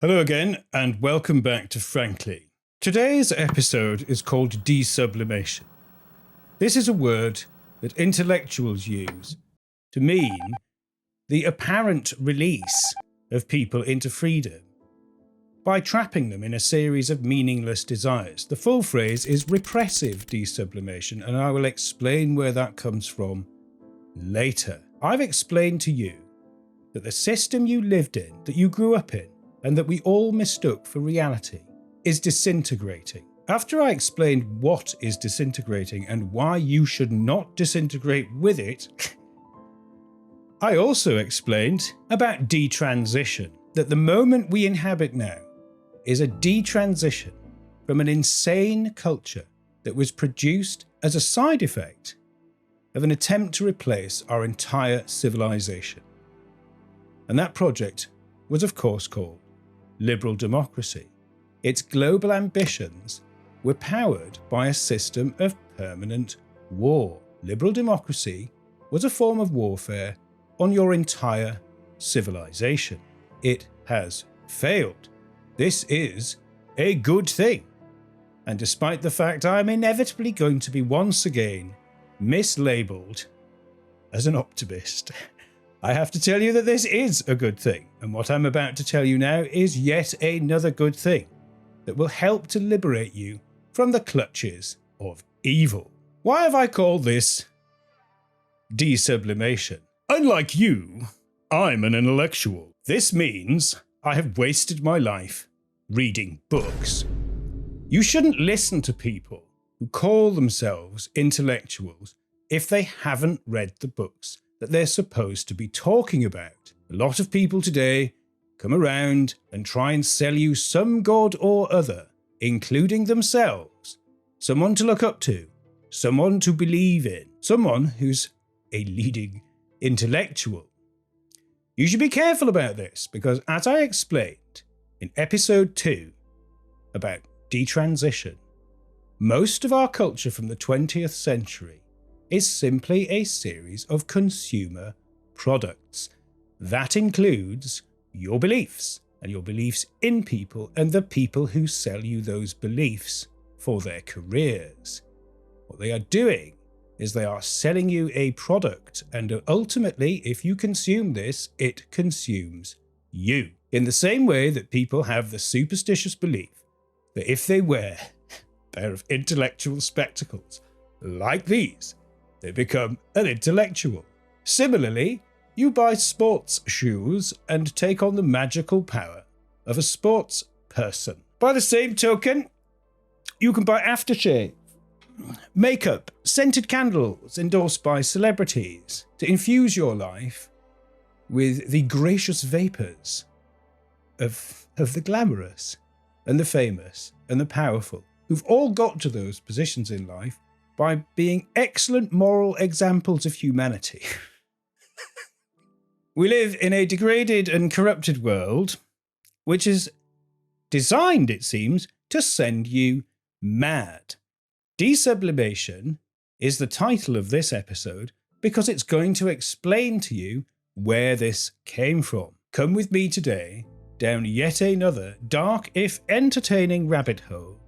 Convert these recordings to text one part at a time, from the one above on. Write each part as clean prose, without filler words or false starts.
Hello again, and welcome back to Frankly. Today's episode is called De-Sublimation. This is a word that intellectuals use to mean the apparent release of people into freedom by trapping them in a series of meaningless desires. The full phrase is repressive de-sublimation, and I will explain where that comes from later. I've explained to you that the system you lived in, that you grew up in, and that we all mistook for reality, is disintegrating. After I explained what is disintegrating and why you should not disintegrate with it, I also explained about detransition, that the moment we inhabit now is a detransition from an insane culture that was produced as a side effect of an attempt to replace our entire civilization. And that project was, of course, called liberal democracy. Its global ambitions were powered by a system of permanent war. Liberal democracy was a form of warfare on your entire civilization. It has failed. This is a good thing. And despite the fact I'm inevitably going to be once again mislabeled as an optimist, I have to tell you that this is a good thing, and what I'm about to tell you now is yet another good thing that will help to liberate you from the clutches of evil. Why have I called this de-sublimation? Unlike you, I'm an intellectual. This means I have wasted my life reading books. You shouldn't listen to people who call themselves intellectuals if they haven't read the books that they're supposed to be talking about. A lot of people today come around and try and sell you some god or other, including themselves, someone to look up to, someone to believe in, someone who's a leading intellectual. You should be careful about this because, as I explained in episode 2 about detransition, most of our culture from the 20th century is simply a series of consumer products. That includes your beliefs and your beliefs in people and the people who sell you those beliefs for their careers. What they are doing is they are selling you a product, and ultimately, if you consume this, it consumes you. In the same way that people have the superstitious belief that if they wear a pair of intellectual spectacles like these, they become an intellectual. Similarly, you buy sports shoes and take on the magical power of a sports person. By the same token, you can buy aftershave, makeup, scented candles endorsed by celebrities to infuse your life with the gracious vapours of the glamorous and the famous and the powerful, who've all got to those positions in life by being excellent moral examples of humanity. We live in a degraded and corrupted world, which is designed, it seems, to send you mad. De-sublimation is the title of this episode because it's going to explain to you where this came from. Come with me today down yet another dark, if entertaining, rabbit hole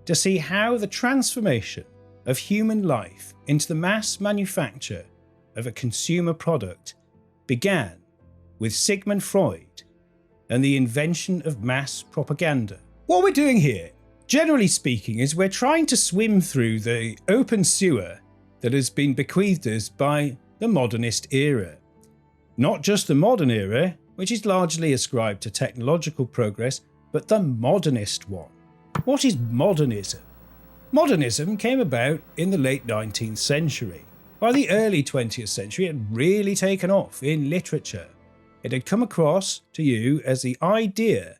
to see how the transformation of human life into the mass manufacture of a consumer product began with Sigmund Freud and the invention of mass propaganda. What we're doing here, generally speaking, is we're trying to swim through the open sewer that has been bequeathed us by the modernist era. Not just the modern era, which is largely ascribed to technological progress, but the modernist one. What is modernism? Modernism came about in the late 19th century. By the early 20th century, it had really taken off in literature. It had come across to you as the idea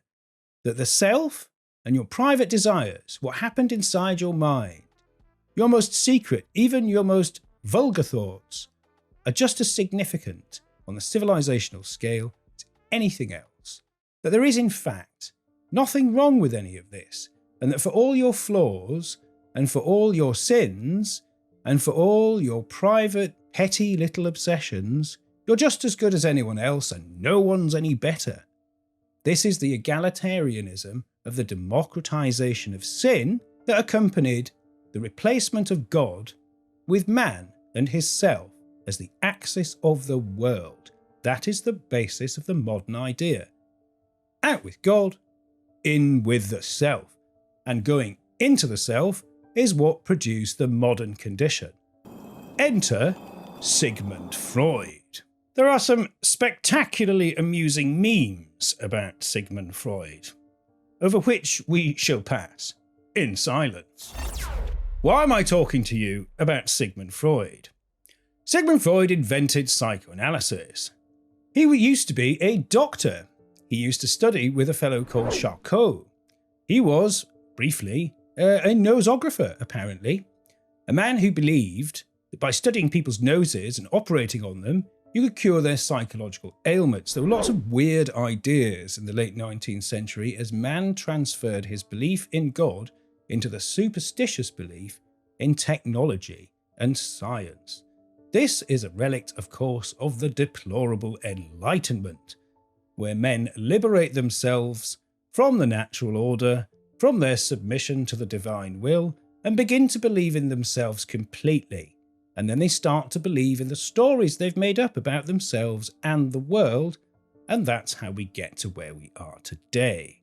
that the self and your private desires, what happened inside your mind, your most secret, even your most vulgar thoughts, are just as significant on the civilizational scale as anything else. That there is, in fact, nothing wrong with any of this, and that for all your flaws, and for all your sins, and for all your private, petty little obsessions, you're just as good as anyone else and no one's any better. This is the egalitarianism of the democratization of sin that accompanied the replacement of God with man and his self as the axis of the world. That is the basis of the modern idea. Out with God, in with the self. And going into the self is what produced the modern condition. Enter Sigmund Freud. There are some spectacularly amusing memes about Sigmund Freud, over which we shall pass in silence. Why am I talking to you about Sigmund Freud? Sigmund Freud invented psychoanalysis. He used to be a doctor. He used to study with a fellow called Charcot. He was, briefly, a nosographer, apparently. A man who believed that by studying people's noses and operating on them, you could cure their psychological ailments. There were lots of weird ideas in the late 19th century as man transferred his belief in God into the superstitious belief in technology and science. This is a relic, of course, of the deplorable Enlightenment, where men liberate themselves from the natural order, from their submission to the divine will, and begin to believe in themselves completely. And then they start to believe in the stories they've made up about themselves and the world, and that's how we get to where we are today.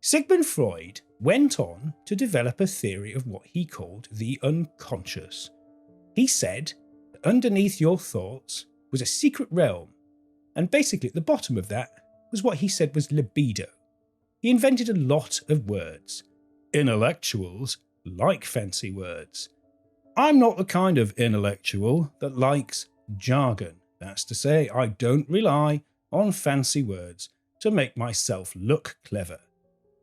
Sigmund Freud went on to develop a theory of what he called the unconscious. He said that underneath your thoughts was a secret realm, and basically at the bottom of that was what he said was libido. He invented a lot of words. Intellectuals like fancy words. I'm not the kind of intellectual that likes jargon. That's to say, I don't rely on fancy words to make myself look clever.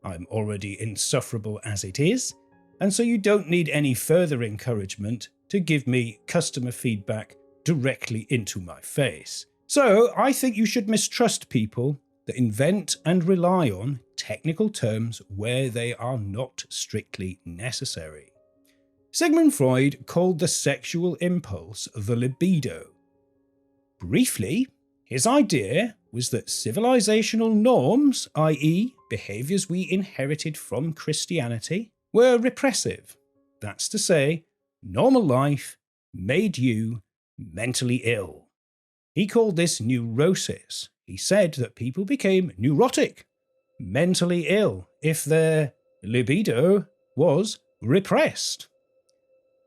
I'm already insufferable as it is, and so you don't need any further encouragement to give me customer feedback directly into my face. So I think you should mistrust people that invent and rely on technical terms where they are not strictly necessary. Sigmund Freud called the sexual impulse the libido. Briefly, his idea was that civilizational norms, i.e. behaviours we inherited from Christianity, were repressive. That's to say, normal life made you mentally ill. He called this neurosis. He said that people became neurotic, mentally ill, if their libido was repressed.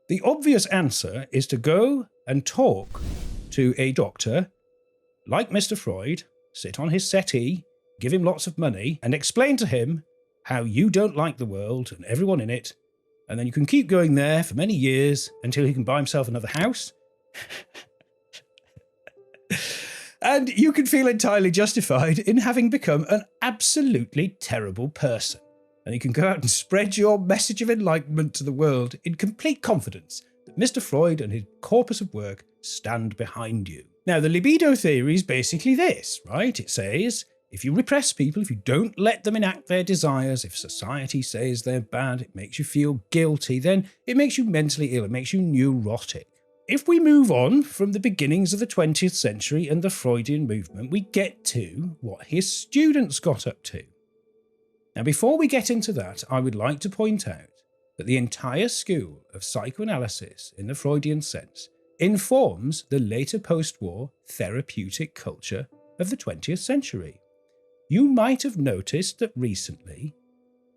The obvious answer is to go and talk to a doctor like Mr. Freud, sit on his settee, give him lots of money, and explain to him how you don't like the world and everyone in it, and then you can keep going there for many years until he can buy himself another house. And you can feel entirely justified in having become an absolutely terrible person. And you can go out and spread your message of enlightenment to the world in complete confidence that Mr. Freud and his corpus of work stand behind you. Now, the libido theory is basically this, right? It says, if you repress people, if you don't let them enact their desires, if society says they're bad, it makes you feel guilty, then it makes you mentally ill, it makes you neurotic. If we move on from the beginnings of the 20th century and the Freudian movement, we get to what his students got up to. Now, before we get into that, I would like to point out that the entire school of psychoanalysis, in the Freudian sense, informs the later post-war therapeutic culture of the 20th century. You might have noticed that recently,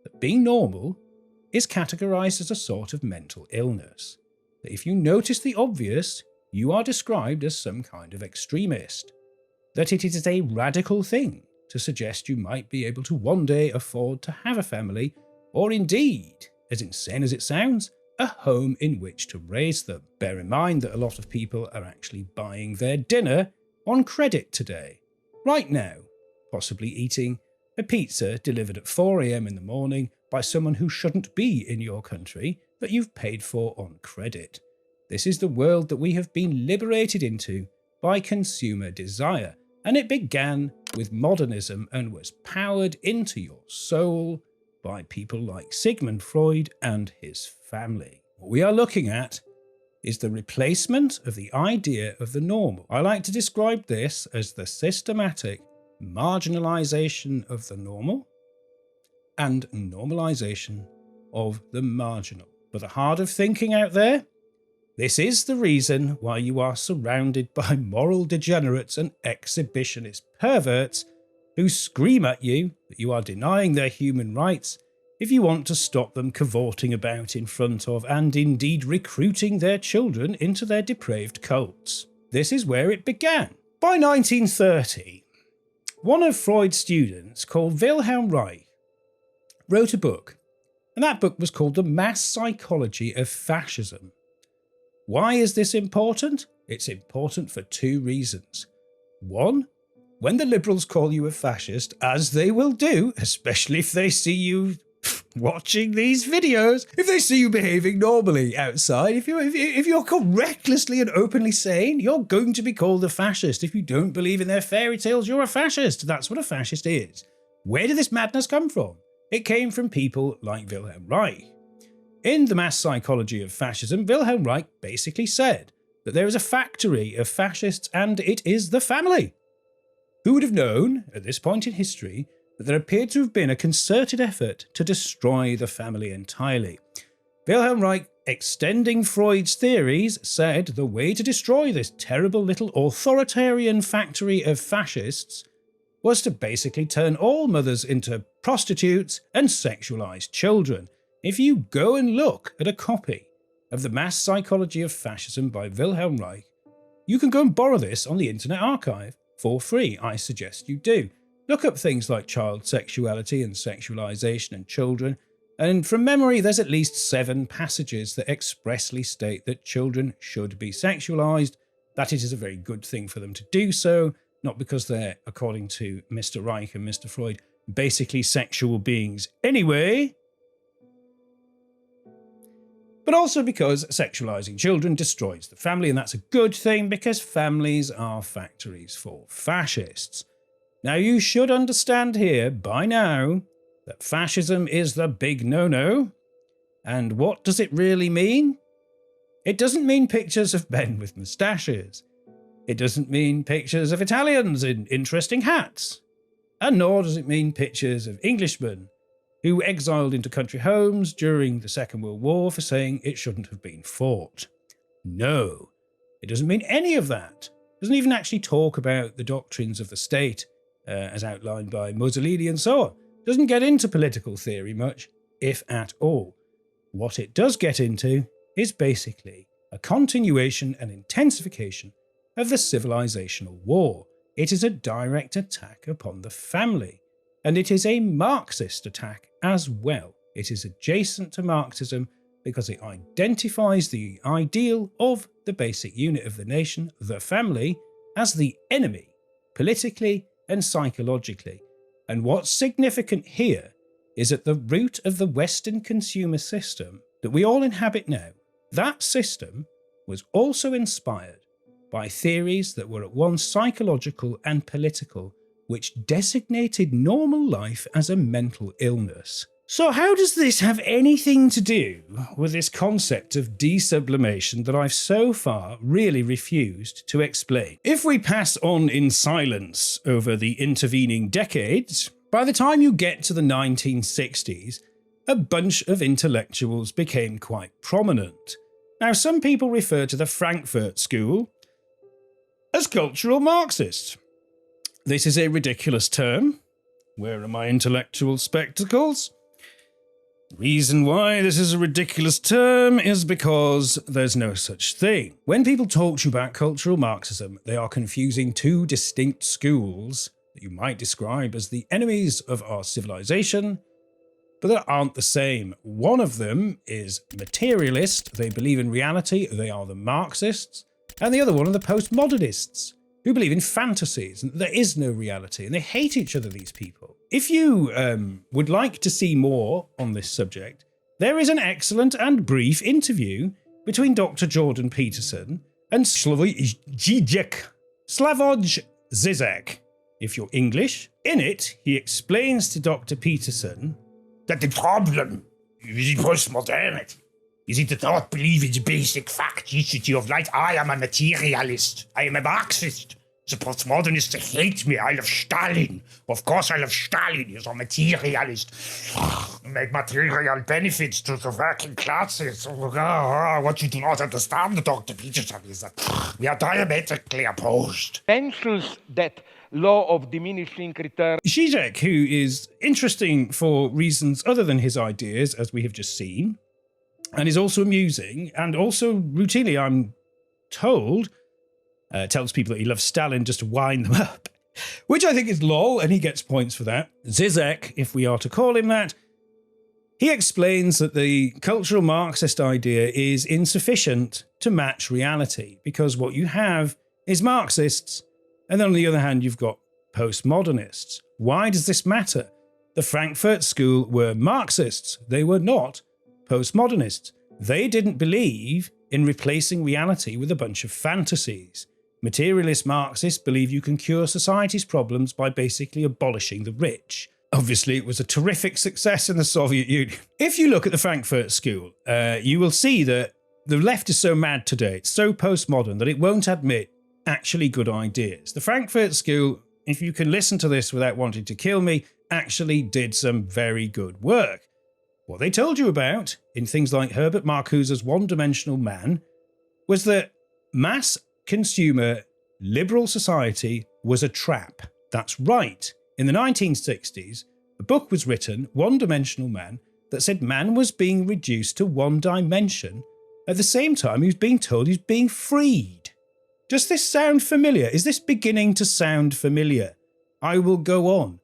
that being normal is categorized as a sort of mental illness. That if you notice the obvious, you are described as some kind of extremist. That it is a radical thing to suggest you might be able to one day afford to have a family, or indeed, as insane as it sounds, a home in which to raise them. Bear in mind that a lot of people are actually buying their dinner on credit today, right now, possibly eating a pizza delivered at 4 a.m. in the morning by someone who shouldn't be in your country that you've paid for on credit. This is the world that we have been liberated into by consumer desire, and it began with modernism and was powered into your soul by people like Sigmund Freud and his family. What we are looking at is the replacement of the idea of the normal. I like to describe this as the systematic marginalisation of the normal and normalisation of the marginal. For the hard of thinking out there, this is the reason why you are surrounded by moral degenerates and exhibitionist perverts who scream at you that you are denying their human rights if you want to stop them cavorting about in front of and indeed recruiting their children into their depraved cults. This is where it began. By 1930, one of Freud's students called Wilhelm Reich wrote a book, and that book was called The Mass Psychology of Fascism. Why is this important? It's important for two reasons. One, when the liberals call you a fascist, as they will do, especially if they see you watching these videos, if they see you behaving normally outside, if you're called recklessly and openly sane, you're going to be called a fascist. If you don't believe in their fairy tales, you're a fascist. That's what a fascist is. Where did this madness come from? It came from people like Wilhelm Reich. In The Mass Psychology of Fascism, Wilhelm Reich basically said that there is a factory of fascists and it is the family. Who would have known, at this point in history, that there appeared to have been a concerted effort to destroy the family entirely? Wilhelm Reich, extending Freud's theories, said the way to destroy this terrible little authoritarian factory of fascists was to basically turn all mothers into prostitutes and sexualize children. If you go and look at a copy of The Mass Psychology of Fascism by Wilhelm Reich, you can go and borrow this on the Internet Archive for free. I suggest you do. Look up things like child sexuality and sexualization and children, and from memory there's at least 7 passages that expressly state that children should be sexualized, that it is a very good thing for them to do so, not because they're, according to Mr. Reich and Mr. Freud, basically sexual beings anyway, but also because sexualizing children destroys the family, and that's a good thing because families are factories for fascists. Now, you should understand here by now that fascism is the big no-no. And what does it really mean? It doesn't mean pictures of men with moustaches. It doesn't mean pictures of Italians in interesting hats. And nor does it mean pictures of Englishmen who exiled into country homes during the Second World War for saying it shouldn't have been fought. No, it doesn't mean any of that. It doesn't even actually talk about the doctrines of the state as outlined by Mussolini and so on. It doesn't get into political theory much, if at all. What it does get into is basically a continuation and intensification of the civilizational war. It is a direct attack upon the family. And it is a Marxist attack as well. It is adjacent to Marxism because it identifies the ideal of the basic unit of the nation, the family, as the enemy, politically and psychologically. And what's significant here is at the root of the Western consumer system that we all inhabit now. That system was also inspired by theories that were at once psychological and political, which designated normal life as a mental illness. So how does this have anything to do with this concept of de-sublimation that I've so far really refused to explain? If we pass on in silence over the intervening decades, by the time you get to the 1960s, a bunch of intellectuals became quite prominent. Now, some people refer to the Frankfurt School as cultural Marxists. This is a ridiculous term. Where are my intellectual spectacles? The reason why this is a ridiculous term is because there's no such thing. When people talk to you about cultural Marxism, they are confusing two distinct schools that you might describe as the enemies of our civilization, but that aren't the same. One of them is materialist. They believe in reality. They are the Marxists. And the other one are the postmodernists, who believe in fantasies and there is no reality, and they hate each other, these people. If you would like to see more on this subject, there is an excellent and brief interview between Dr. Jordan Peterson and Slavoj Zizek, if you're English. In it, he explains to Dr. Peterson that the problem with postmodernity is it does not believe in the basic fact history of life. I am a materialist. I am a Marxist. The postmodernists hate me. I love Stalin. Of course I love Stalin. He's a materialist. Make material benefits to the working classes. What you do not understand, Dr. Peterson, is that we are diametrically opposed. Mentions that law of diminishing return. Zizek, who is interesting for reasons other than his ideas, as we have just seen, and is also amusing, and also routinely, I'm told, tells people that he loves Stalin just to wind them up, which I think is lol, and he gets points for that. Zizek, if we are to call him that, he explains that the cultural Marxist idea is insufficient to match reality, because what you have is Marxists, and then on the other hand, you've got postmodernists. Why does this matter? The Frankfurt School were Marxists. They were not postmodernists. They didn't believe in replacing reality with a bunch of fantasies. Materialist Marxists believe you can cure society's problems by basically abolishing the rich. Obviously, it was a terrific success in the Soviet Union. If you look at the Frankfurt School, you will see that the left is so mad today, it's so postmodern, that it won't admit actually good ideas. The Frankfurt School, if you can listen to this without wanting to kill me, actually did some very good work. What they told you about, in things like Herbert Marcuse's One-Dimensional Man, was that mass consumer liberal society was a trap. That's right. In the 1960s, a book was written, One-Dimensional Man, that said man was being reduced to one dimension. At the same time, he was being told he was being freed. Does this sound familiar? Is this beginning to sound familiar? I will go on.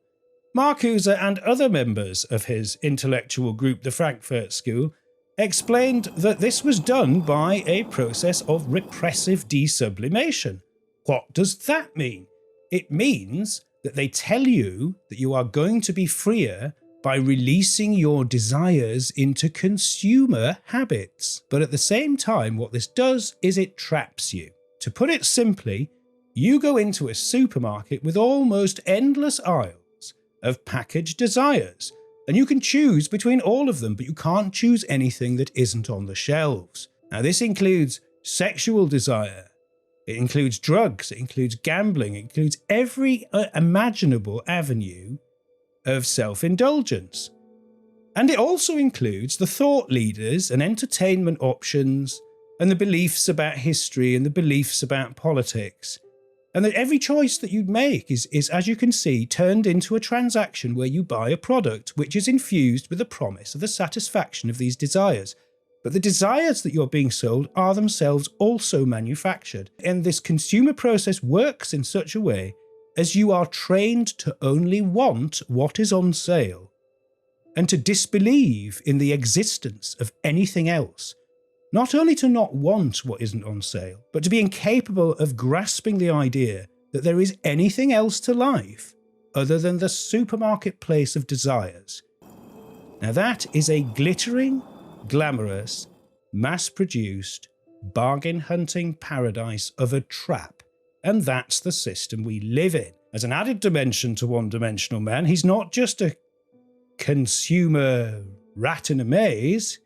Marcuse and other members of his intellectual group, the Frankfurt School, explained that this was done by a process of repressive de-sublimation. What does that mean? It means that they tell you that you are going to be freer by releasing your desires into consumer habits. But at the same time, what this does is it traps you. To put it simply, you go into a supermarket with almost endless aisles of packaged desires, and you can choose between all of them, but you can't choose anything that isn't on the shelves. Now, this includes sexual desire, it includes drugs, it includes gambling, it includes every imaginable avenue of self-indulgence. And it also includes the thought leaders and entertainment options and the beliefs about history and the beliefs about politics. And that every choice that you make is, as you can see, turned into a transaction where you buy a product which is infused with the promise of the satisfaction of these desires. But the desires that you're being sold are themselves also manufactured. And this consumer process works in such a way as you are trained to only want what is on sale and to disbelieve in the existence of anything else. Not only to not want what isn't on sale, but to be incapable of grasping the idea that there is anything else to life other than the supermarket place of desires. Now that is a glittering, glamorous, mass-produced, bargain-hunting paradise of a trap, and that's the system we live in. As an added dimension to One-Dimensional Man, he's not just a consumer rat in a maze,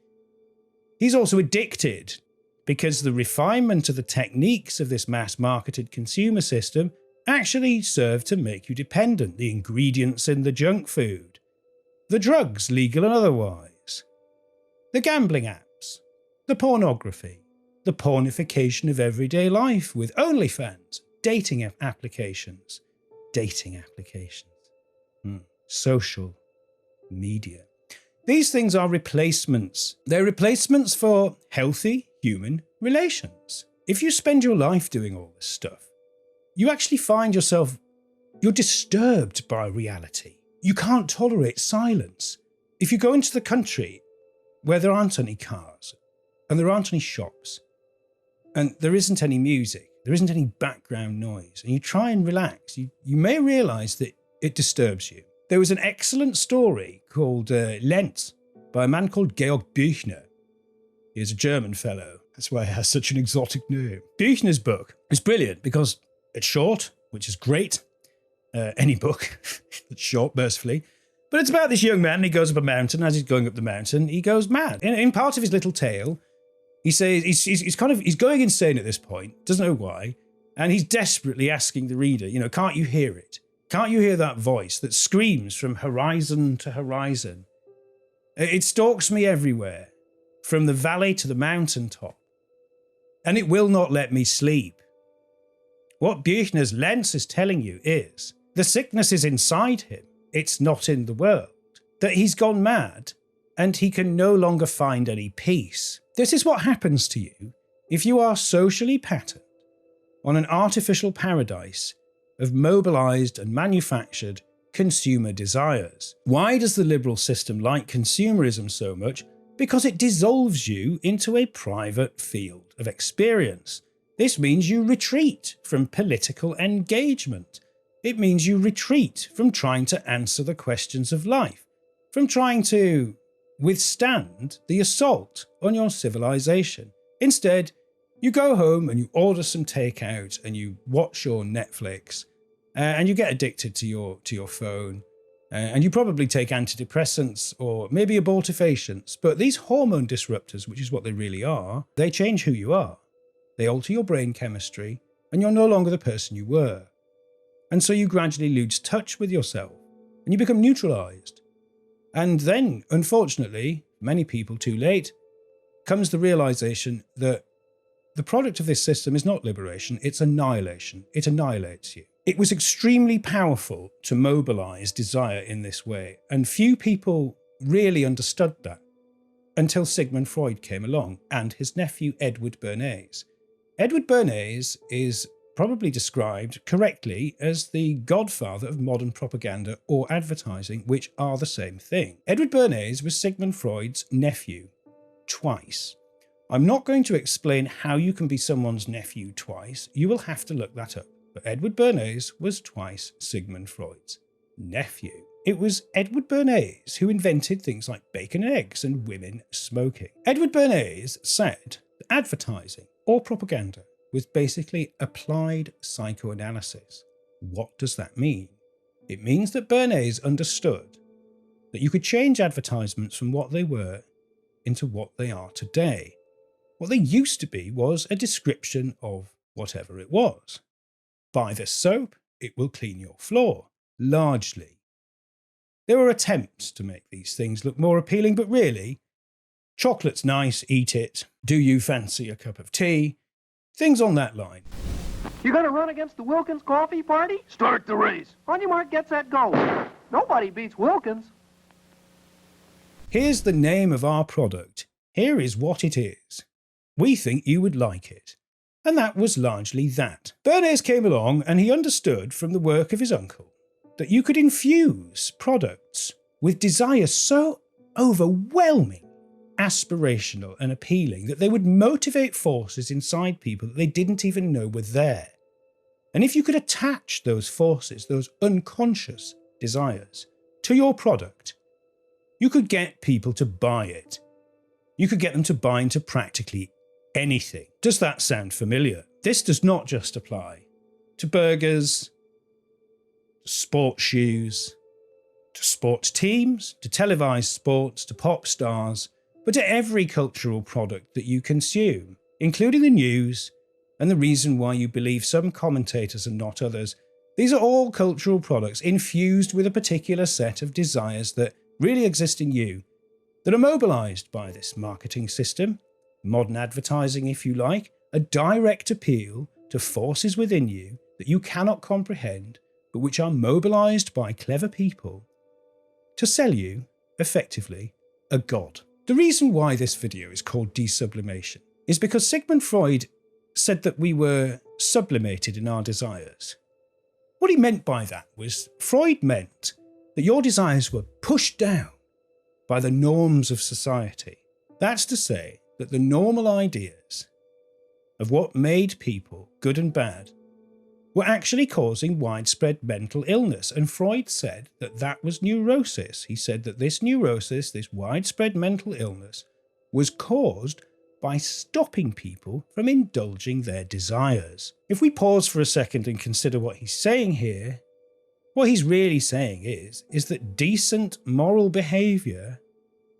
he's also addicted, because the refinement of the techniques of this mass-marketed consumer system actually serve to make you dependent. The ingredients in the junk food, the drugs, legal and otherwise, the gambling apps, the pornography, the pornification of everyday life with OnlyFans, dating applications, social media. These things are replacements. They're replacements for healthy human relations. If you spend your life doing all this stuff, you actually find yourself, you're disturbed by reality. You can't tolerate silence. If you go into the country where there aren't any cars and there aren't any shops and there isn't any music, there isn't any background noise, and you try and relax, you may realize that it disturbs you. There was an excellent story called Lenz by a man called Georg Büchner. He is a German fellow. That's why he has such an exotic name. Büchner's book is brilliant because it's short, which is great. Any book that's short, mercifully. But it's about this young man, and he goes up a mountain. As he's going up the mountain, he goes mad. In part of his little tale, he says he's going insane at this point, doesn't know why. And he's desperately asking the reader, can't you hear it? Can't you hear that voice that screams from horizon to horizon? It stalks me everywhere, from the valley to the mountaintop, and it will not let me sleep. What Büchner's Lenz is telling you is the sickness is inside him, it's not in the world, that he's gone mad and he can no longer find any peace. This is what happens to you if you are socially patterned on an artificial paradise of mobilised and manufactured consumer desires. Why does the liberal system like consumerism so much? Because it dissolves you into a private field of experience. This means you retreat from political engagement. It means you retreat from trying to answer the questions of life, from trying to withstand the assault on your civilization. Instead, you go home and you order some takeout and you watch your Netflix and you get addicted to your phone. And you probably take antidepressants or maybe abortifacients, but these hormone disruptors, which is what they really are, they change who you are. They alter your brain chemistry, and you're no longer the person you were. And so you gradually lose touch with yourself, and you become neutralized. And then, unfortunately, many people too late, comes the realization that the product of this system is not liberation, it's annihilation. It annihilates you. It was extremely powerful to mobilize desire in this way, and few people really understood that until Sigmund Freud came along and his nephew Edward Bernays. Edward Bernays is probably described correctly as the godfather of modern propaganda or advertising, which are the same thing. Edward Bernays was Sigmund Freud's nephew twice. I'm not going to explain how you can be someone's nephew twice. You will have to look that up. But Edward Bernays was twice Sigmund Freud's nephew. It was Edward Bernays who invented things like bacon and eggs and women smoking. Edward Bernays said that advertising or propaganda was basically applied psychoanalysis. What does that mean? It means that Bernays understood that you could change advertisements from what they were into what they are today. What they used to be was a description of whatever it was. Buy this soap, it will clean your floor, largely. There were attempts to make these things look more appealing, but really, chocolate's nice, eat it. Do you fancy a cup of tea? Things on that line. You gonna run against the Wilkins coffee party? Start the race. On your mark, get set, go. Nobody beats Wilkins. Here's the name of our product. Here is what it is. We think you would like it. And that was largely that. Bernays came along and he understood from the work of his uncle that you could infuse products with desire so overwhelming, aspirational and appealing that they would motivate forces inside people that they didn't even know were there. And if you could attach those forces, those unconscious desires, to your product, you could get people to buy it. You could get them to buy into practically anything. Does that sound familiar? This does not just apply to burgers, to sports shoes, to sports teams, to televised sports, to pop stars, but to every cultural product that you consume, including the news and the reason why you believe some commentators and not others. These are all cultural products infused with a particular set of desires that really exist in you, that are mobilised by this marketing system, modern advertising if you like, a direct appeal to forces within you that you cannot comprehend, but which are mobilised by clever people to sell you, effectively, a god. The reason why this video is called De-Sublimation is because Sigmund Freud said that we were sublimated in our desires. What he meant by that was Freud meant that your desires were pushed down by the norms of society. That's to say that the normal ideas of what made people good and bad were actually causing widespread mental illness. And Freud said that that was neurosis. He said that this neurosis, this widespread mental illness, was caused by stopping people from indulging their desires. If we pause for a second and consider what he's saying here, what he's really saying is that decent moral behaviour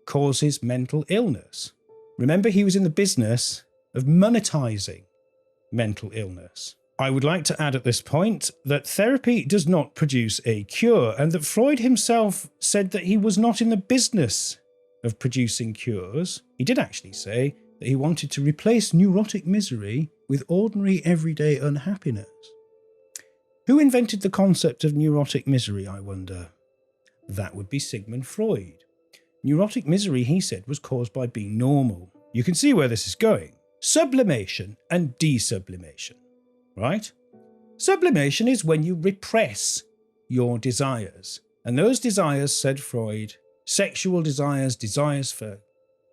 causes mental illness. Remember, he was in the business of monetising mental illness. I would like to add at this point that therapy does not produce a cure, and that Freud himself said that he was not in the business of producing cures. He did actually say that he wanted to replace neurotic misery with ordinary everyday unhappiness. Who invented the concept of neurotic misery, I wonder? That would be Sigmund Freud. Neurotic misery, he said, was caused by being normal. You can see where this is going. Sublimation and de-sublimation, right? Sublimation is when you repress your desires. And those desires, said Freud, sexual desires, desires for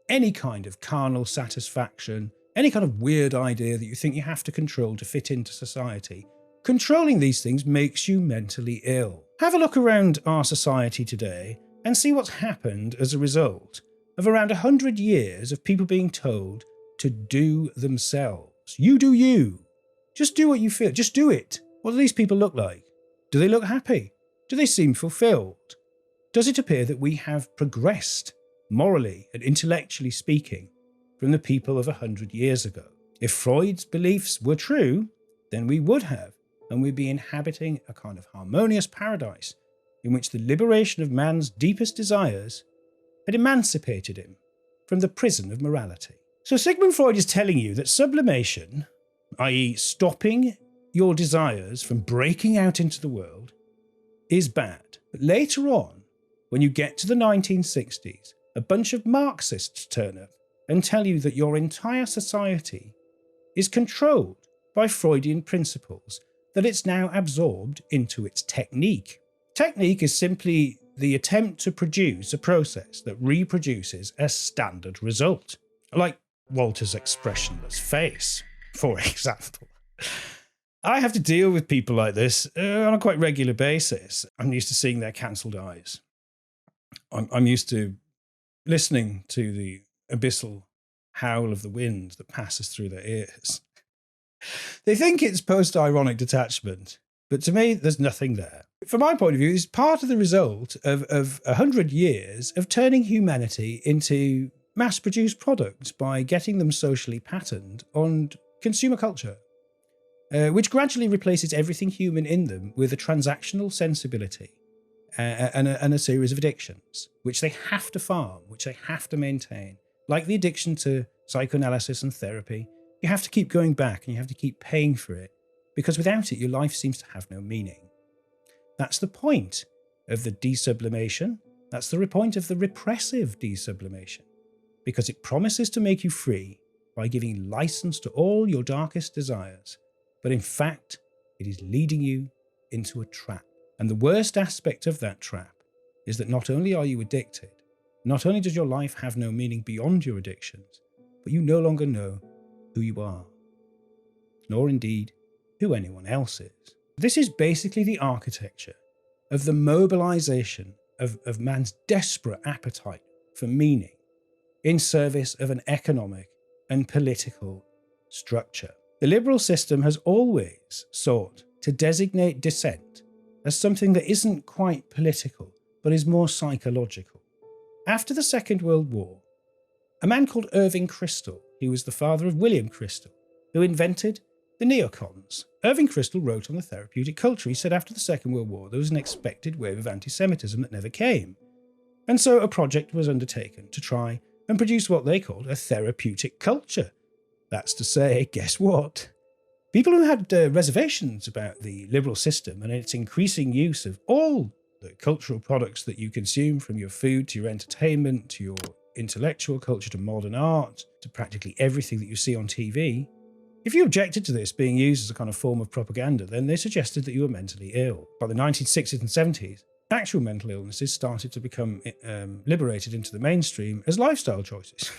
any kind of carnal satisfaction, any kind of weird idea that you think you have to control to fit into society. Controlling these things makes you mentally ill. Have a look around our society today and see what's happened as a result of around 100 years of people being told to do themselves. You do you. Just do what you feel. Just do it. What do these people look like? Do they look happy? Do they seem fulfilled? Does it appear that we have progressed, morally and intellectually speaking, from the people of 100 years ago? If Freud's beliefs were true, then we would have, and we'd be inhabiting a kind of harmonious paradise in which the liberation of man's deepest desires had emancipated him from the prison of morality. So Sigmund Freud is telling you that sublimation, i.e. stopping your desires from breaking out into the world, is bad. But later on, when you get to the 1960s, a bunch of Marxists turn up and tell you that your entire society is controlled by Freudian principles, that it's now absorbed into its technique. Technique is simply the attempt to produce a process that reproduces a standard result, like Walter's expressionless face, for example. I have to deal with people like this on a quite regular basis. I'm used to seeing their cancelled eyes. I'm used to listening to the abyssal howl of the wind that passes through their ears. They think it's post-ironic detachment, but to me, there's nothing there. From my point of view, it's part of the result of 100 years of turning humanity into mass-produced products by getting them socially patterned on consumer culture, which gradually replaces everything human in them with a transactional sensibility and a series of addictions, which they have to farm, which they have to maintain. Like the addiction to psychoanalysis and therapy, you have to keep going back and you have to keep paying for it, because without it, your life seems to have no meaning. That's the point of the de-sublimation. That's the point of the repressive de-sublimation, because it promises to make you free by giving license to all your darkest desires. But in fact, it is leading you into a trap. And the worst aspect of that trap is that not only are you addicted, not only does your life have no meaning beyond your addictions, but you no longer know who you are, nor indeed who anyone else is. This is basically the architecture of the mobilization of man's desperate appetite for meaning in service of an economic and political structure. The liberal system has always sought to designate dissent as something that isn't quite political, but is more psychological. After the Second World War, a man called Irving Kristol, he was the father of William Kristol, who invented the neocons. Irving Kristol wrote on the therapeutic culture. He said after the Second World War, there was an expected wave of anti-Semitism that never came. And so a project was undertaken to try and produce what they called a therapeutic culture. That's to say, guess what? People who had reservations about the liberal system and its increasing use of all the cultural products that you consume, from your food to your entertainment to your intellectual culture to modern art to practically everything that you see on TV, if you objected to this being used as a kind of form of propaganda, then they suggested that you were mentally ill. By the 1960s and 70s, actual mental illnesses started to become liberated into the mainstream as lifestyle choices.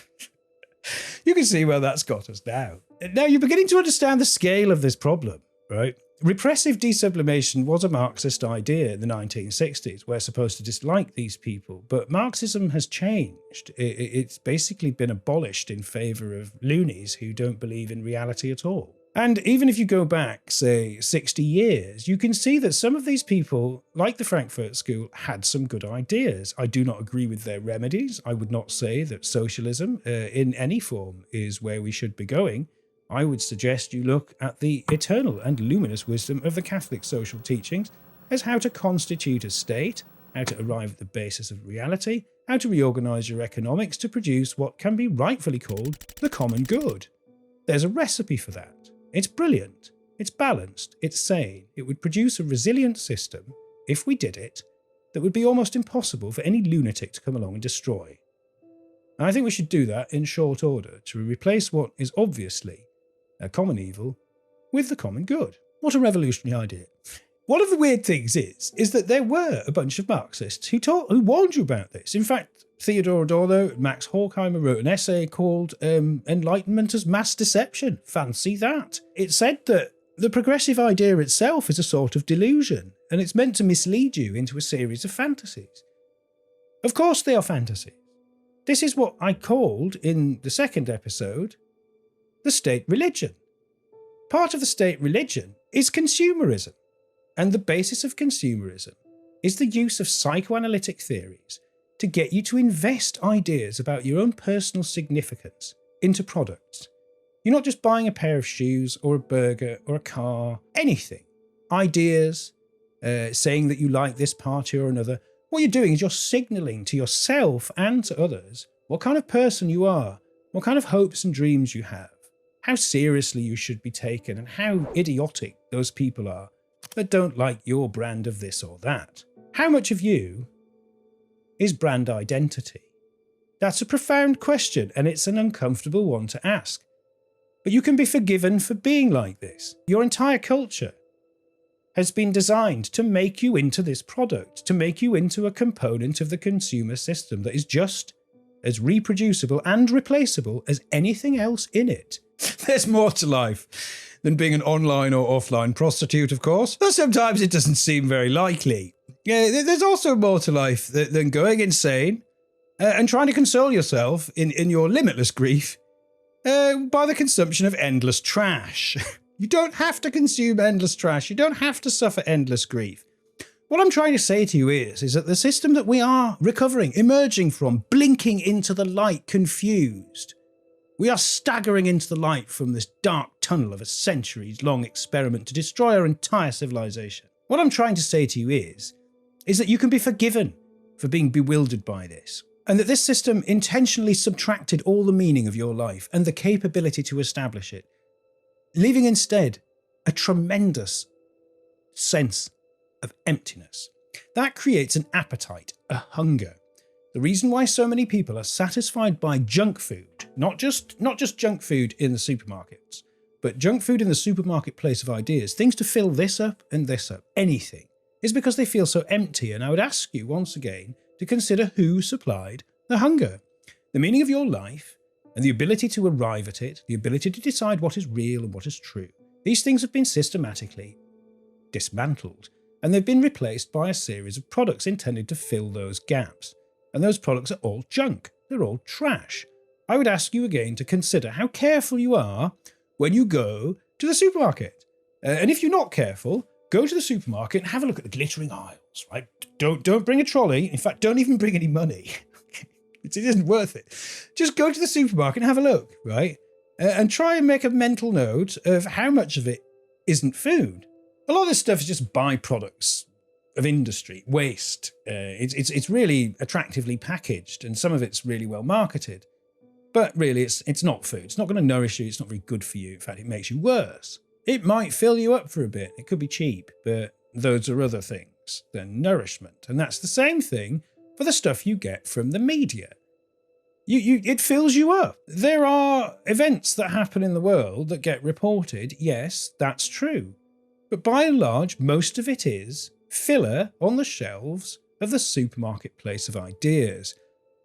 You can see where that's got us now. Now you're beginning to understand the scale of this problem, right? Repressive de-sublimation was a Marxist idea in the 1960s. We're supposed to dislike these people, but Marxism has changed. It's basically been abolished in favour of loonies who don't believe in reality at all. And even if you go back, say, 60 years, you can see that some of these people, like the Frankfurt School, had some good ideas. I do not agree with their remedies. I would not say that socialism in any form is where we should be going. I would suggest you look at the eternal and luminous wisdom of the Catholic social teachings as how to constitute a state, how to arrive at the basis of reality, how to reorganise your economics to produce what can be rightfully called the common good. There's a recipe for that. It's brilliant. It's balanced. It's sane. It would produce a resilient system, if we did it, that would be almost impossible for any lunatic to come along and destroy. And I think we should do that in short order to replace what is obviously a common evil with the common good. What a revolutionary idea. One of the weird things is that there were a bunch of Marxists who warned you about this. In fact, Theodore Adorno and Max Horkheimer wrote an essay called Enlightenment as Mass Deception. Fancy that. It said that the progressive idea itself is a sort of delusion, and it's meant to mislead you into a series of fantasies. Of course they are fantasies. This is what I called, in the second episode, the state religion. Part of the state religion is consumerism, and the basis of consumerism is the use of psychoanalytic theories to get you to invest ideas about your own personal significance into products. You're not just buying a pair of shoes or a burger or a car, anything. Ideas, saying that you like this party or another. What you're doing is you're signalling to yourself and to others what kind of person you are, what kind of hopes and dreams you have, how seriously you should be taken, and how idiotic those people are that don't like your brand of this or that. How much of you is brand identity? That's a profound question, and it's an uncomfortable one to ask. But you can be forgiven for being like this. Your entire culture has been designed to make you into this product, to make you into a component of the consumer system that is just as reproducible and replaceable as anything else in it. There's more to life than being an online or offline prostitute, of course, though sometimes it doesn't seem very likely. There's also more to life than going insane and trying to console yourself in your limitless grief by the consumption of endless trash. You don't have to consume endless trash. You don't have to suffer endless grief. What I'm trying to say to you is that the system that we are recovering, emerging from, blinking into the light, confused, we are staggering into the light from this dark tunnel of a centuries-long experiment to destroy our entire civilization. What I'm trying to say to you is that you can be forgiven for being bewildered by this, and that this system intentionally subtracted all the meaning of your life and the capability to establish it, leaving instead a tremendous sense of emptiness. That creates an appetite, a hunger. The reason why so many people are satisfied by junk food, not just junk food in the supermarkets, but junk food in the supermarket place of ideas, things to fill this up and this up, anything, is because they feel so empty. And I would ask you once again to consider who supplied the hunger. The meaning of your life and the ability to arrive at it, the ability to decide what is real and what is true. These things have been systematically dismantled, and they've been replaced by a series of products intended to fill those gaps. And those products are all junk. They're all trash. I would ask you again to consider how careful you are when you go to the supermarket. And if you're not careful, go to the supermarket and have a look at the glittering aisles, right? Don't bring a trolley. In fact, don't even bring any money. It isn't worth it. Just go to the supermarket and have a look, right? And try and make a mental note of how much of it isn't food. A lot of this stuff is just byproducts of industry, waste. It's really attractively packaged, and some of it's really well marketed. But really, it's not food. It's not going to nourish you. It's not very good for you. In fact, it makes you worse. It might fill you up for a bit. It could be cheap, but those are other things than nourishment. And that's the same thing for the stuff you get from the media. It fills you up. There are events that happen in the world that get reported. Yes, that's true. But by and large, most of it is filler on the shelves of the supermarket place of ideas.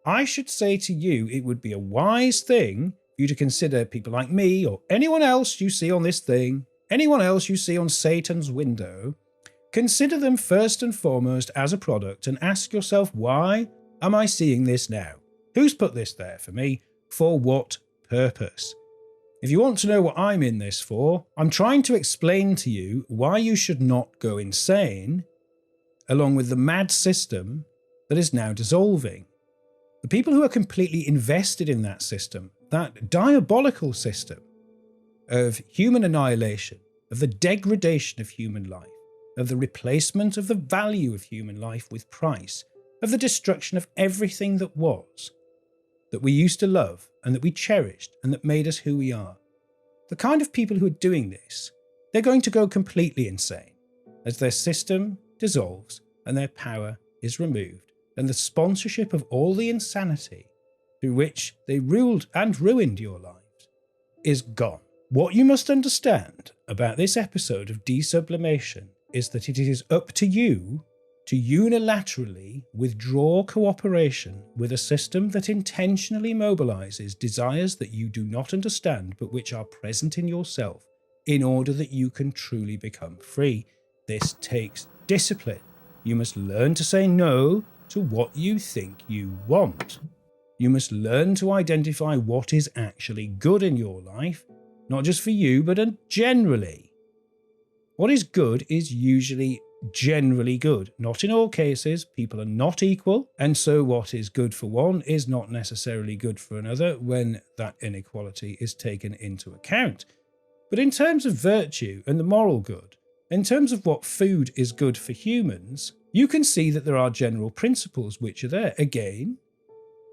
I should say to you, it would be a wise thing for you to consider people like me or anyone else you see on this thing, anyone else you see on Satan's window. Consider them first and foremost as a product and ask yourself, why am I seeing this now? Who's put this there for me? For what purpose? If you want to know what I'm in this for, I'm trying to explain to you why you should not go insane, along with the mad system that is now dissolving. The people who are completely invested in that system, that diabolical system, of human annihilation, of the degradation of human life, of the replacement of the value of human life with price, of the destruction of everything that was, that we used to love and that we cherished and that made us who we are. The kind of people who are doing this, they're going to go completely insane as their system dissolves and their power is removed and the sponsorship of all the insanity through which they ruled and ruined your lives is gone. What you must understand about this episode of De-Sublimation is that it is up to you to unilaterally withdraw cooperation with a system that intentionally mobilizes desires that you do not understand but which are present in yourself in order that you can truly become free. This takes discipline. You must learn to say no to what you think you want. You must learn to identify what is actually good in your life, not just for you, but generally. What is good is usually generally good. Not in all cases. People are not equal, and so what is good for one is not necessarily good for another when that inequality is taken into account. But in terms of virtue and the moral good, in terms of what food is good for humans, you can see that there are general principles which are there. Again,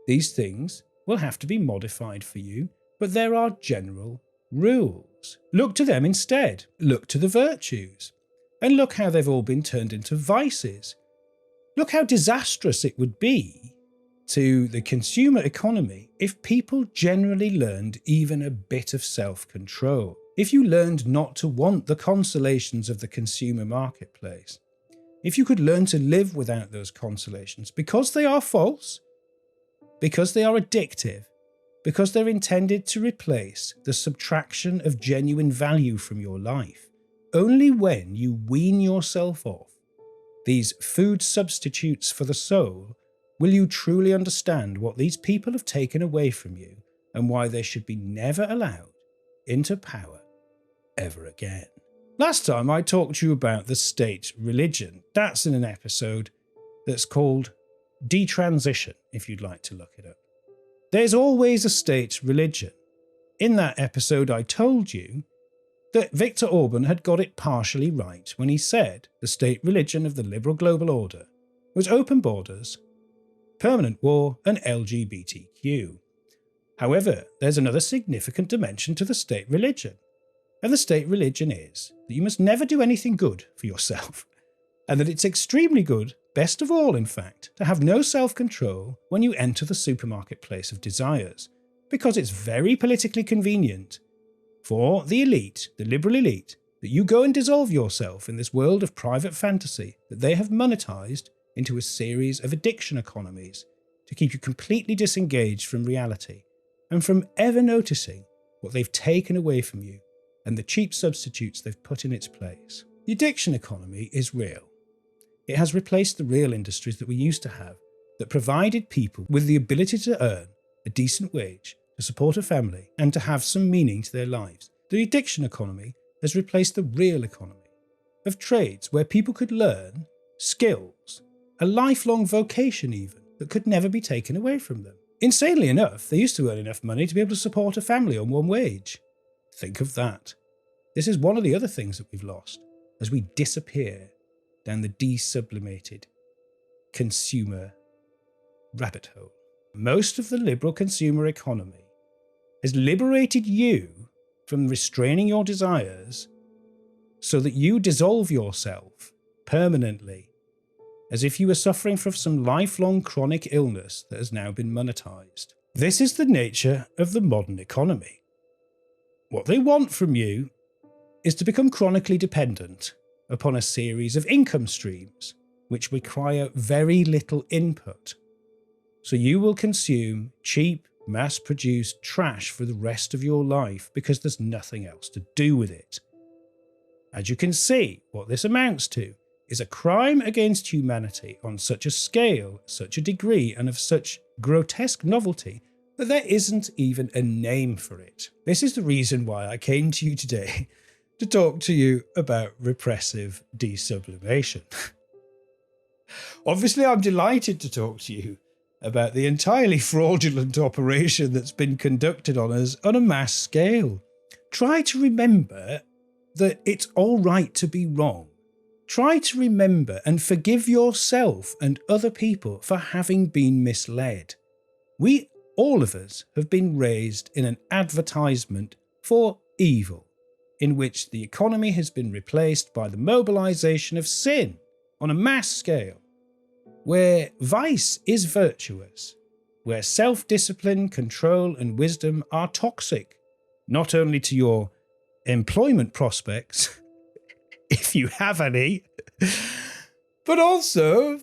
these things will have to be modified for you, but there are general rules. Look to them instead. Look to the virtues. And look how they've all been turned into vices. Look how disastrous it would be to the consumer economy if people generally learned even a bit of self-control. If you learned not to want the consolations of the consumer marketplace. If you could learn to live without those consolations, because they are false, because they are addictive, because they're intended to replace the subtraction of genuine value from your life. Only when you wean yourself off these food substitutes for the soul will you truly understand what these people have taken away from you and why they should be never allowed into power ever again. Last time I talked to you about the state religion. That's in an episode that's called Detransition, if you'd like to look it up. There's always a state religion. In that episode I told you that Viktor Orban had got it partially right when he said the state religion of the liberal global order was open borders, permanent war, and LGBTQ. However, there's another significant dimension to the state religion. And the state religion is that you must never do anything good for yourself, and that it's extremely good, best of all in fact, to have no self-control when you enter the supermarket place of desires, because it's very politically convenient for the elite, the liberal elite, that you go and dissolve yourself in this world of private fantasy that they have monetized into a series of addiction economies to keep you completely disengaged from reality and from ever noticing what they've taken away from you and the cheap substitutes they've put in its place. The addiction economy is real. It has replaced the real industries that we used to have that provided people with the ability to earn a decent wage, to support a family, and to have some meaning to their lives. The addiction economy has replaced the real economy of trades where people could learn skills, a lifelong vocation even, that could never be taken away from them. Insanely enough, they used to earn enough money to be able to support a family on one wage. Think of that. This is one of the other things that we've lost as we disappear down the de-sublimated consumer rabbit hole. Most of the liberal consumer economy has liberated you from restraining your desires so that you dissolve yourself permanently, as if you were suffering from some lifelong chronic illness that has now been monetized. This is the nature of the modern economy. What they want from you is to become chronically dependent upon a series of income streams which require very little input. So you will consume cheap, mass-produced trash for the rest of your life because there's nothing else to do with it. As you can see, what this amounts to is a crime against humanity on such a scale, such a degree, and of such grotesque novelty that there isn't even a name for it. This is the reason why I came to you today to talk to you about repressive de-sublimation. Obviously, I'm delighted to talk to you about the entirely fraudulent operation that's been conducted on us on a mass scale. try to remember that it's all right to be wrong. Try to remember and forgive yourself and other people for having been misled. We, all of us, have been raised in an advertisement for evil, in which the economy has been replaced by the mobilization of sin on a mass scale, where vice is virtuous, where self-discipline, control and wisdom are toxic, not only to your employment prospects, if you have any, but also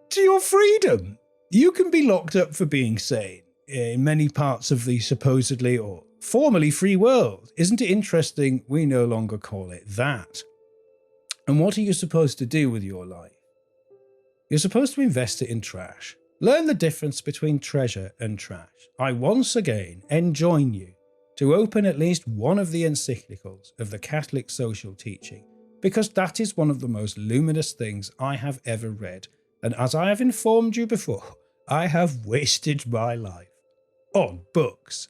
to your freedom. You can be locked up for being sane in many parts of the supposedly or formerly free world. Isn't it interesting we no longer call it that? And what are you supposed to do with your life? You're supposed to invest it in trash. Learn the difference between treasure and trash. I once again enjoin you to open at least one of the encyclicals of the Catholic social teaching, because that is one of the most luminous things I have ever read. And as I have informed you before, I have wasted my life on books.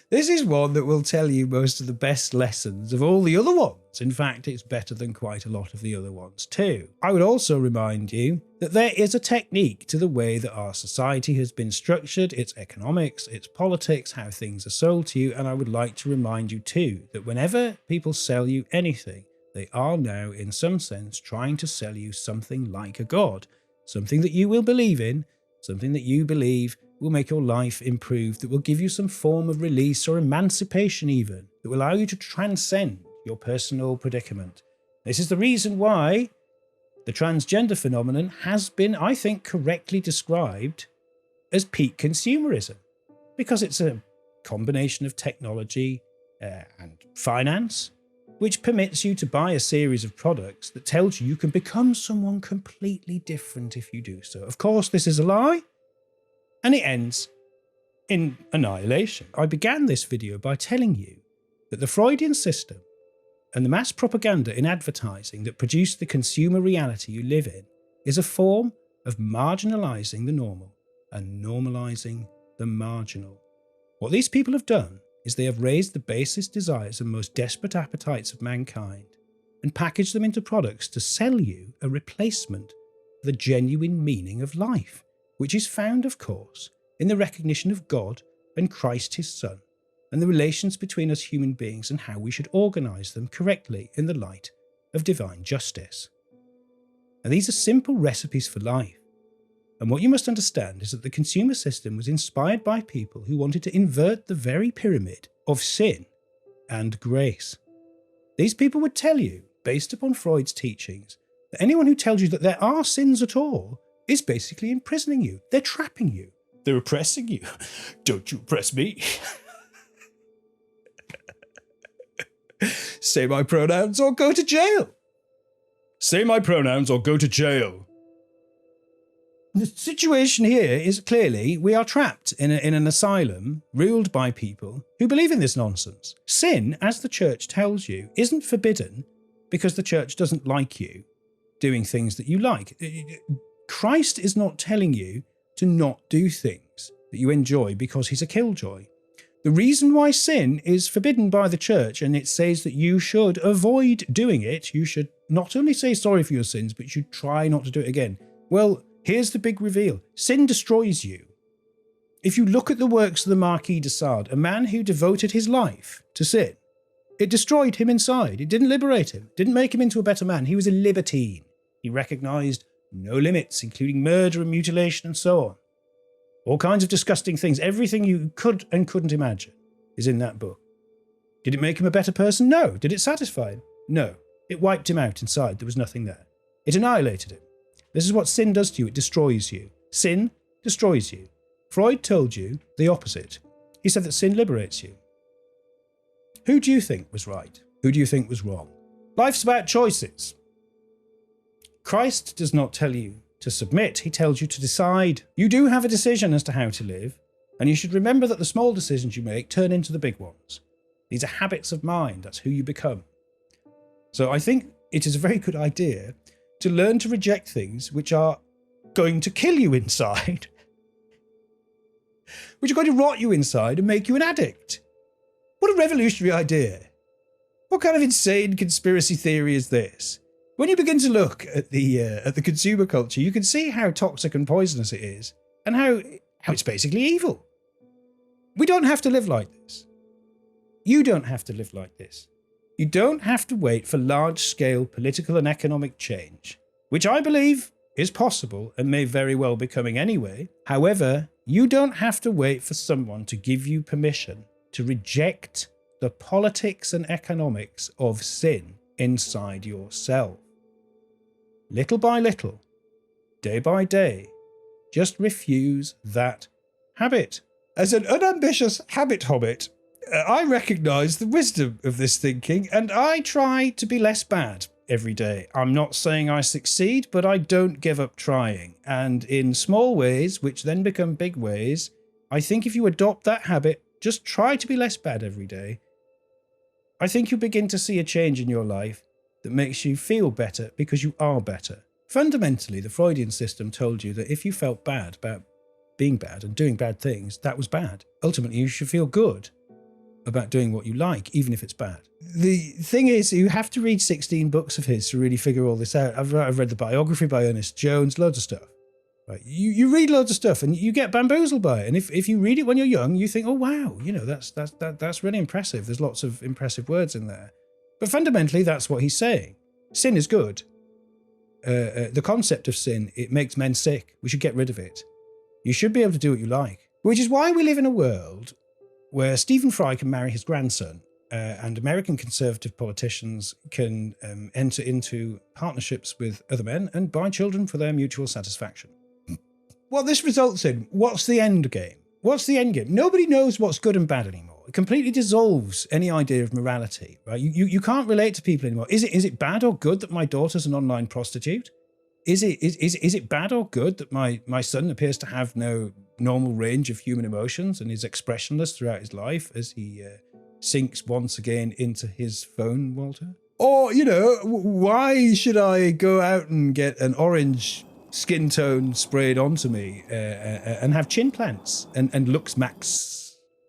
This is one that will tell you most of the best lessons of all the other ones. In fact, it's better than quite a lot of the other ones too. I would also remind you that there is a technique to the way that our society has been structured, its economics, its politics, how things are sold to you. And I would like to remind you too that whenever people sell you anything, they are now in some sense trying to sell you something like a god, something that you will believe in, something that you believe will make your life improve, that will give you some form of release or emancipation even, that will allow you to transcend your personal predicament. This is the reason why the transgender phenomenon has been, I think, correctly described as peak consumerism, because it's a combination of technology and finance, which permits you to buy a series of products that tells you can become someone completely different if you do so. Of course, this is a lie. And it ends in annihilation. I began this video by telling you that the Freudian system and the mass propaganda in advertising that produced the consumer reality you live in is a form of marginalising the normal and normalising the marginal. What these people have done is they have raised the basest desires and most desperate appetites of mankind and packaged them into products to sell you a replacement for the genuine meaning of life, which is found, of course, in the recognition of God and Christ his Son, and the relations between us human beings and how we should organise them correctly in the light of divine justice. And these are simple recipes for life. And what you must understand is that the consumer system was inspired by people who wanted to invert the very pyramid of sin and grace. These people would tell you, based upon Freud's teachings, that anyone who tells you that there are sins at all is basically imprisoning you. They're trapping you. They're oppressing you. Don't you oppress me. Say my pronouns or go to jail. Say my pronouns or go to jail. The situation here is clearly we are trapped in an asylum ruled by people who believe in this nonsense. Sin, as the church tells you, isn't forbidden because the church doesn't like you doing things that you like. Christ is not telling you to not do things that you enjoy because he's a killjoy. The reason why sin is forbidden by the church, and it says that you should avoid doing it, you should not only say sorry for your sins, but you should try not to do it again. Well, here's the big reveal. Sin destroys you. If you look at the works of the Marquis de Sade, a man who devoted his life to sin, it destroyed him inside. It didn't liberate him. It didn't make him into a better man. He was a libertine. He recognised no limits, including murder and mutilation and so on. All kinds of disgusting things. Everything you could and couldn't imagine is in that book. Did it make him a better person? No. Did it satisfy him? No. It wiped him out inside. There was nothing there. It annihilated him. This is what sin does to you. It destroys you. Sin destroys you. Freud told you the opposite. He said that sin liberates you. Who do you think was right? Who do you think was wrong? Life's about choices. Christ does not tell you to submit, he tells you to decide. You do have a decision as to how to live, and you should remember that the small decisions you make turn into the big ones. These are habits of mind, that's who you become. So I think it is a very good idea to learn to reject things which are going to kill you inside, which are going to rot you inside and make you an addict. What a revolutionary idea. What kind of insane conspiracy theory is this? When you begin to look at the consumer culture, you can see how toxic and poisonous it is, and how it's basically evil. We don't have to live like this. You don't have to live like this. You don't have to wait for large-scale political and economic change, which I believe is possible and may very well be coming anyway. However, you don't have to wait for someone to give you permission to reject the politics and economics of sin inside yourself. Little by little, day by day, just refuse that habit. As an unambitious habit hobbit, I recognise the wisdom of this thinking, and I try to be less bad every day. I'm not saying I succeed, but I don't give up trying. And in small ways, which then become big ways, I think if you adopt that habit, just try to be less bad every day, I think you begin to see a change in your life that makes you feel better because you are better. Fundamentally, the Freudian system told you that if you felt bad about being bad and doing bad things, that was bad. Ultimately, you should feel good about doing what you like, even if it's bad. The thing is, you have to read 16 books of his to really figure all this out. I've read the biography by Ernest Jones, loads of stuff. Right? You read loads of stuff and you get bamboozled by it. And if you read it when you're young, you think, oh wow, that's really impressive. There's lots of impressive words in there. But fundamentally, that's what he's saying. Sin is good. The concept of sin, it makes men sick. We should get rid of it. You should be able to do what you like. Which is why we live in a world where Stephen Fry can marry his grandson and American conservative politicians can enter into partnerships with other men and buy children for their mutual satisfaction. What this results in, what's the end game? What's the end game? Nobody knows what's good and bad anymore. It completely dissolves any idea of morality, right? You can't relate to people anymore. Is it bad or good that my daughter's an online prostitute? Is it bad or good that my son appears to have no normal range of human emotions and is expressionless throughout his life as he sinks once again into his phone, Walter? Or, why should I go out and get an orange skin tone sprayed onto me and have chin plants and looks max?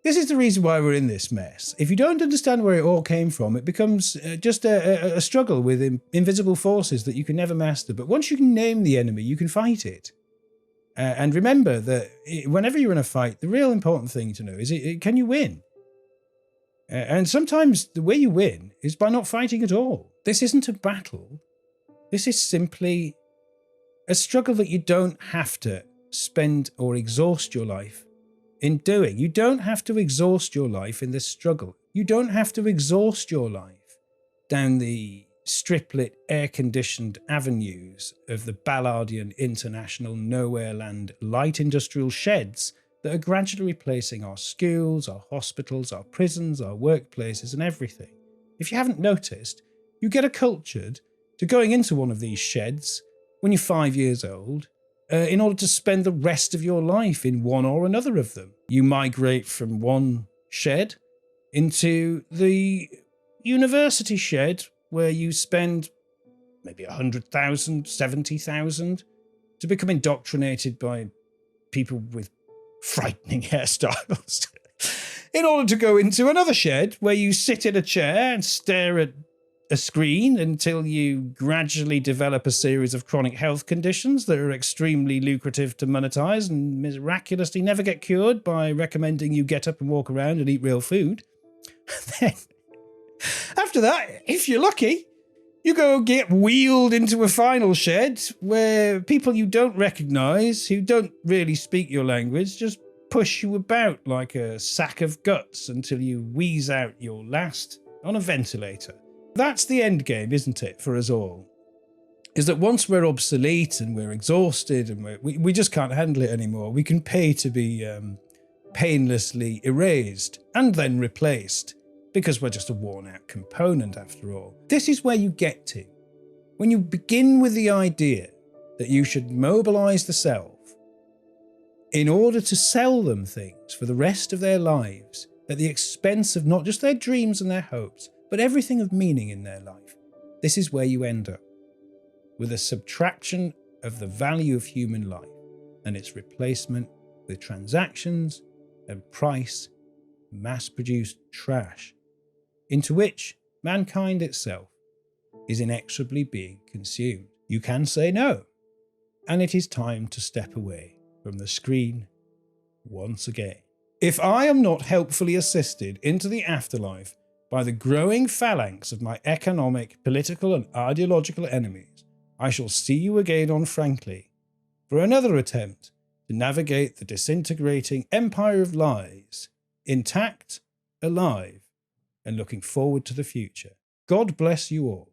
This is the reason why we're in this mess. If you don't understand where it all came from, it becomes just a struggle with invisible forces that you can never master. But once you can name the enemy, you can fight it. And remember that whenever you're in a fight, the real important thing to know is, can you win? And sometimes the way you win is by not fighting at all. This isn't a battle. This is simply a struggle that you don't have to spend or exhaust your life in doing. You don't have to exhaust your life in this struggle. You don't have to exhaust your life down the strip-lit, air-conditioned avenues of the Ballardian international nowhere land light industrial sheds that are gradually replacing our schools, our hospitals, our prisons, our workplaces, and everything. If you haven't noticed, you get accultured to going into one of these sheds when you're 5 years old, in order to spend the rest of your life in one or another of them. You migrate from one shed into the university shed where you spend maybe 100,000, 70,000 to become indoctrinated by people with frightening hairstyles in order to go into another shed where you sit in a chair and stare at a screen until you gradually develop a series of chronic health conditions that are extremely lucrative to monetize and miraculously never get cured by recommending you get up and walk around and eat real food. Then, after that, if you're lucky, you go get wheeled into a final shed where people you don't recognize, who don't really speak your language, just push you about like a sack of guts until you wheeze out your last on a ventilator. That's the end game, isn't it, for us all? Is that once we're obsolete and we're exhausted and we just can't handle it anymore, we can pay to be painlessly erased and then replaced because we're just a worn-out component after all. This is where you get to. When you begin with the idea that you should mobilize the self in order to sell them things for the rest of their lives at the expense of not just their dreams and their hopes, but everything of meaning in their life. This is where you end up, with a subtraction of the value of human life and its replacement with transactions and price mass-produced trash into which mankind itself is inexorably being consumed. You can say no, and it is time to step away from the screen once again. If I am not helpfully assisted into the afterlife by the growing phalanx of my economic, political and ideological enemies, I shall see you again on Frankly for another attempt to navigate the disintegrating empire of lies, intact, alive, and looking forward to the future. God bless you all.